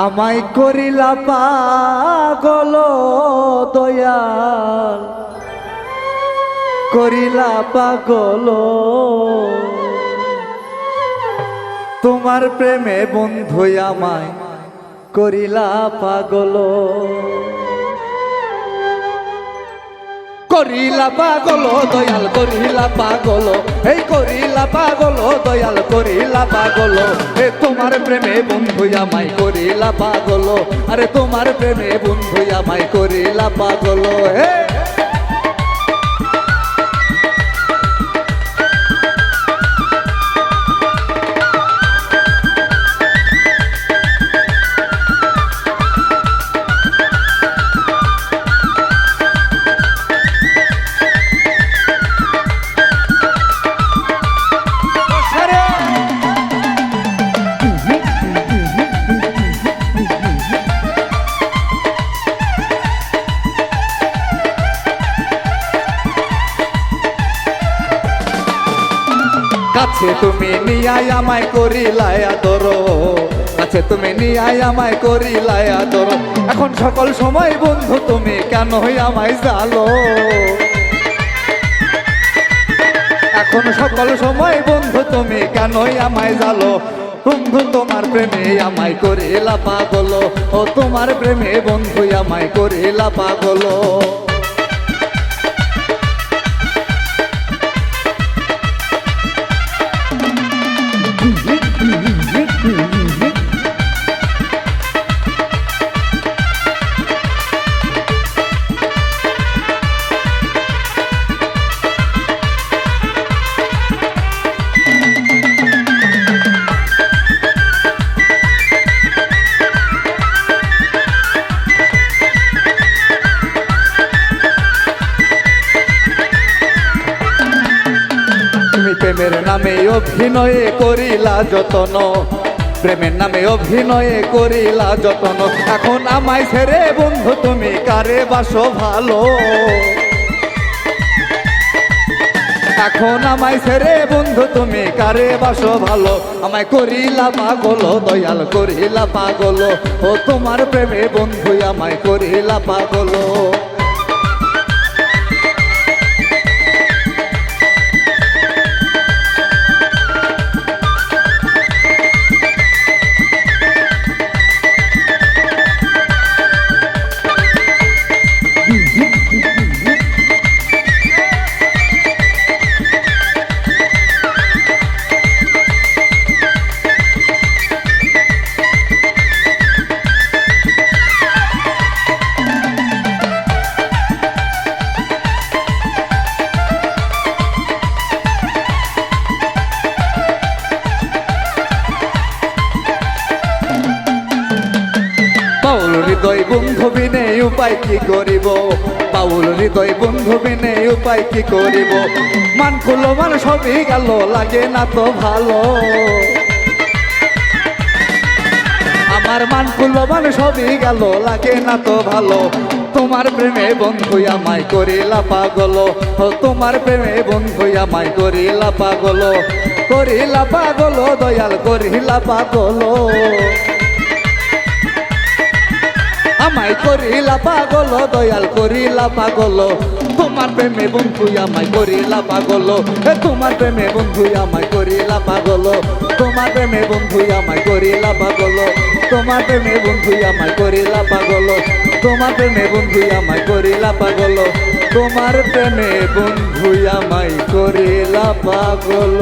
আমায় করিলা পাগল দয়াল, করিলা পাগল তোমার প্রেমে বন্ধু আমায় করিলা পাগল, করিলা পাগল দয়াল করিলা পাগল, এই করিলা পাগল দয়াল করিলা পাগল, এ তোমার প্রেমে বন্ধু আমায় করিলা পাগল, আরে তোমার প্রেমে বন্ধু আমায় করিলা পাগল। হে কাছে তুমি নিয়াই আমায় করিলাই আদর, কাছে তুমি নিয়াই আমায় করিলাই আদর, এখন সকল সময় বন্ধু তুমি কেন আমায় জালো, এখন সকল সময় বন্ধু তুমি কেন আমায় জালো, বন্ধু তোমার প্রেমে আমায় করিলা পাগল, ও তোমার প্রেমে বন্ধু আমায় করিলা পাগল। প্রেমের নামে অভিনয়ে করিলা যতন, প্রেমের নামে অভিনয়ে করিলা যতন, এখন আমায় ছেড়ে বন্ধু তুমি কারে বাসো ভালো, এখন আমায় ছেড়ে বন্ধু তুমি কারে বাসো ভালো, আমায় করিলা পাগল দয়াল করিলা পাগল, ও তোমার প্রেমে বন্ধু আমায় করিলা পাগল। পাউল হৃদয় বন্ধু বিনে উপায় কি করিব, পাউল হৃদয় বন্ধু বিনে উপায় কি করিব, মান খুলো মান সবই গেল লাগে না তো ভালো, আমার মান খুলো মান সবই গেল লাগে না তো ভালো, তোমার প্রেমে বন্ধু আমায় করিলা পাগল, ও তোমার প্রেমে বন্ধু আমায় করিলা পাগল, করিলা পাগল দয়াল করিলা পাগল, আমায় করিলা পাগল দয়াল করিলা পাগল, তোমার প্রেমে বন্ধু আমায় করিলা পাগল, তোমার প্রেমে বন্ধু আমায় করিলা পাগল, তোমার প্রেমে বন্ধু আমায় করিলা পাগল, তোমার প্রেমে বন্ধু আমায় করিলা পাগল, তোমার প্রেমে বন্ধু আমায় করিলা পাগল, তোমার প্রেমে বন্ধু আমায় করিলা পাগল।